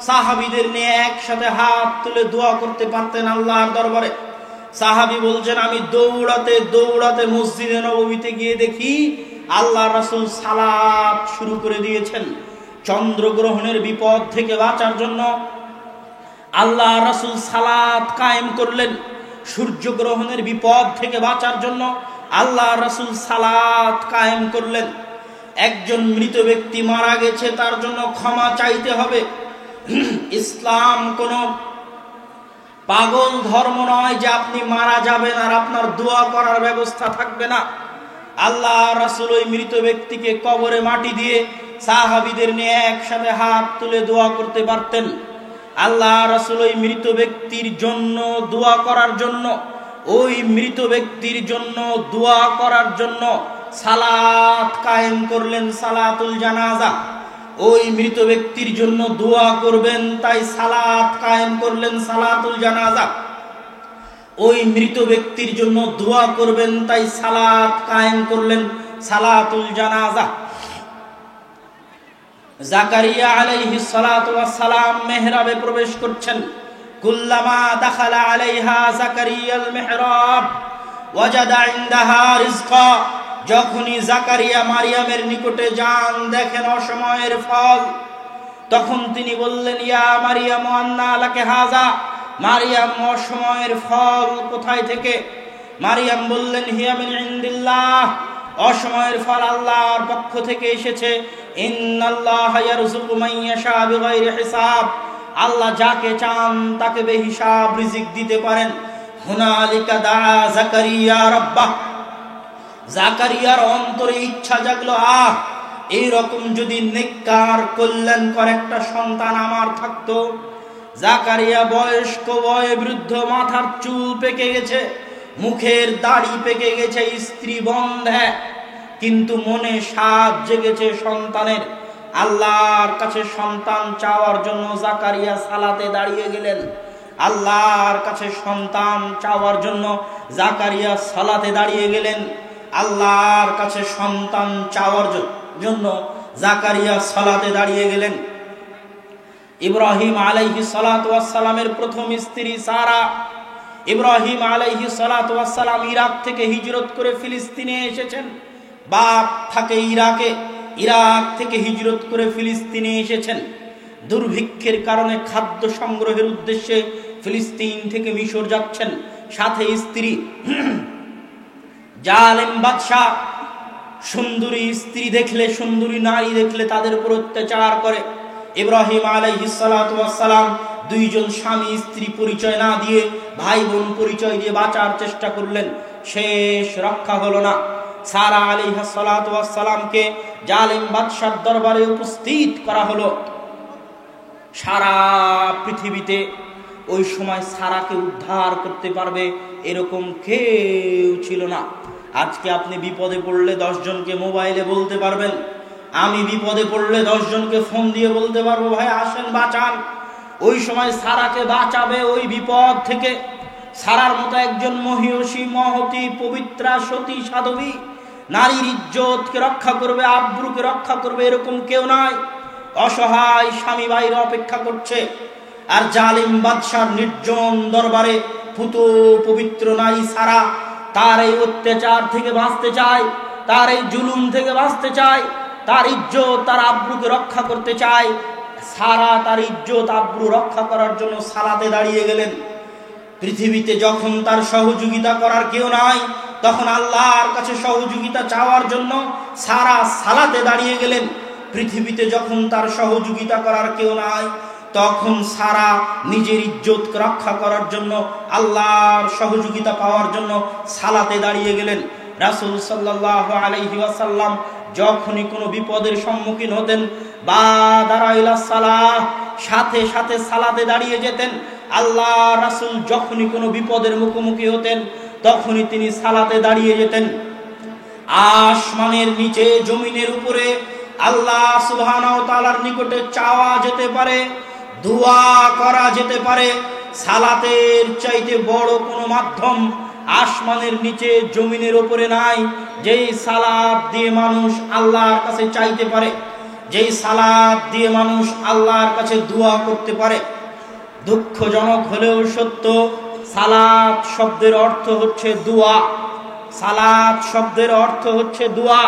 সাহাবীদের নিয়ে একসাথে হাত তুলে দোয়া করতে পারতেন আল্লাহর দরবারে। সাহাবী বলছেন, আমি দৌড়াতে দৌড়াতে মসজিদে নববীতে গিয়ে দেখি আল্লাহ রাসূল সালাত শুরু করে দিয়েছেন। চন্দ্রগ্রহণের বিপদ থেকে বাঁচার জন্য আল্লাহ রাসূল সালাত কায়েম করলেন। সূর্যগ্রহণের বিপদ থেকে বাঁচার জন্য আল্লাহ রাসূল সালাত কায়েম করলেন। একজন মৃত ব্যক্তি মারা গেছে, তার জন্য ক্ষমা চাইতে হবে। ইসলাম কোন পাগল ধর্ম নয় যে আপনি মারা যাবেন আর আপনার দোয়া করার ব্যবস্থা থাকবে না। আল্লাহ রাসূল ওই মৃত ব্যক্তিকে কবরে মাটি দিয়ে সাহাবীদের নিয়ে একসাথে হাত তুলে দোয়া করতে পারতেন। আল্লাহ রাসূল ওই মৃত ব্যক্তির জন্য দোয়া করার জন্য, ওই মৃত ব্যক্তির জন্য দোয়া করার জন্য সালাত কায়েম করলেন, সালাতুল জানাজা। ওই মৃত ব্যক্তির জন্য দোয়া করবেন তাই সালাত কায়েম করলেন, সালাতুল জানাজা। ওই মৃত ব্যক্তির জন্য দোয়া করবেন তাই সালাত কায়েম করলেন, সালাতুল জানাজা। জাকারিয়া আলাইহিস সালাতু ওয়াস সালাম মেহরাবে প্রবেশ করছেন। কুল্লামা দাখালা আলাইহা জাকারিয়াল মিহরাব ওয়াজাদা ইনদাহা রিজকা। যখনই জাকারিয়া মারিয়ামের নিকটে যান, দেখেন অসময়ের ফল। তখন তিনি বললেন, ইয়া মারিয়াম আন্না লাকি হাযা। মারিয়াম, অসময়ের ফল কোথায় থেকে? মারিয়াম বললেন, হিয়া মিন ইনদিল্লাহ। অসময়ের ফল আল্লাহর পক্ষ থেকে এসেছে। ইন্নাল্লাহা ইয়ারযুকু মান ইয়াশা বিগাইরি হিসাব। আল্লাহ যাকে চান তাকে বেহিসাব রিজিক দিতে পারেন। হুনালিকা দাআ জাকারিয়া রাব্বাহ। জাকারিয়ার অন্তরে ইচ্ছা জাগলো, এইরকম যদি নেককার কল্যাণকর একটা সন্তান আমার থাকতো। জাকারিয়া বয়স্ক, বয়োবৃদ্ধ, মাথার চুল পেকে গেছে, মুখের দাড়ি পেকে গেছে, স্ত্রী বন্ধে, কিন্তু মনে সাধ জেগেছে সন্তানের। আল্লাহর কাছে সন্তান চাওয়ার জন্য জাকারিয়া সালাতে দাঁড়িয়ে গেলেন। আল্লাহর কাছে সন্তান চাওয়ার জন্য জাকারিয়া সালাতে দাঁড়িয়ে গেলেন। আল্লাহর কাছে সন্তান চাওয়ার জন্য জাকারিয়া সালাতে দাঁড়িয়ে গেলেন। ইব্রাহিম আলাইহিস সালাতু ওয়াস সালামের প্রথম স্ত্রী সারা। ইব্রাহিম আলাইহিস সালাতু ওয়াস সালাম ইরাক থেকে হিজরত করে ফিলিস্তিনে এসেছেন। বাপ থাকে ইরাকে, ইরাক থেকে হিজরত করে ফিলিস্তিনে এসেছেন। দুর্ভিক্ষের কারণে খাদ্য সংগ্রহের উদ্দেশ্যে ফিলিস্তিন থেকে মিশর যাচ্ছেন, সাথে স্ত্রী। জালেম বাদশা সুন্দরী স্ত্রী দেখলে, সুন্দরী নারী দেখলে তাদের উপর অত্যাচার করে। ইব্রাহিম আলাইহিস সালাতু ওয়াস সালাম দুইজন স্বামী স্ত্রী পরিচয় না দিয়ে ভাই বোন পরিচয় দিয়ে বাঁচার চেষ্টা করলেন, শেষ রক্ষা হলো না। সারা আলাইহিস সালাতু ওয়াস সালামকে জালেম বাদশার দরবারে উপস্থিত করা হলো। সারা পৃথিবীতে ওই সময় সারাকে উদ্ধার করতে পারবে এরকম কেউ ছিল না। আজকে আপনি বিপদে পড়লে 10 জনকে মোবাইলে বলতে পারবেন, আমি বিপদে পড়লে 10 জনকে ফোন দিয়ে বলতে পারবো, ভাই আসেন বাঁচান। ওই সময় সারাকে বাঁচাবে ওই বিপদ থেকে। সারার মতো একজন মহিষী, মহতী, পবিত্রা, সতী, সাধবী, নারীর ইজ্জতকে রক্ষা করবে, আব্রুকে রক্ষা করবে, এরকম কেউ নাই। অসহায় স্বামী বাইরে অপেক্ষা করছে, আর জালিম বাদশার নির্জন দরবারে পুত পবিত্র নারী সারা তার এই অত্যাচার থেকে বাঁচতে চায়, তার এই জুলুম থেকে বাঁচতে চায়, তার ইজ্জত, তার আব্রুকে রক্ষা করতে চায়। সারা তার ইজ্জত আব্রু রক্ষা করার জন্য সালাতে দাঁড়িয়ে গেলেন। পৃথিবীতে যখন তার সহযোগিতা করার কেউ নাই, তখন আল্লাহর কাছে সহযোগিতা চাওয়ার জন্য সারা সালাতে দাঁড়িয়ে গেলেন। পৃথিবীতে যখন তার সহযোগিতা করার কেউ নাই, তখন সারা নিজের ইজ্জত রক্ষা করার জন্য, আল্লাহর সহযোগিতা পাওয়ার জন্য সালাতে দাঁড়িয়ে গেলেন। রাসূল সাল্লাল্লাহু আলাইহি ওয়াসাল্লাম যখনই কোনো বিপদের সম্মুখীন হতেন, বাদারা ইলা সালাহ, সাথে সাথে সালাতে দাঁড়িয়ে যেতেন। আল্লাহ রাসূল যখনই কোনো বিপদের মুখোমুখি হতেন, তখনই তিনি সালাতে দাঁড়িয়ে যেতেন। আসমানের নিচে, জমিনের উপরে আল্লাহ সুবহানাহু ওয়া তাআলার নিকটে চাওয়া যেতে পারে, দোয়া করা যেতে পারে। সালাতের চাইতে বড় কোনো মাধ্যম আসমানের নিচে, জমিনের উপরে নাই। যেই সালাত দিয়ে মানুষ আল্লাহর কাছে চাইতে পারে, যেই সালাত দিয়ে মানুষ আল্লাহর কাছে দোয়া করতে পারে। দুঃখজনক হলেও সত্য, সালাত শব্দের অর্থ হচ্ছে দোয়া। সালাত শব্দের অর্থ হচ্ছে দোয়া।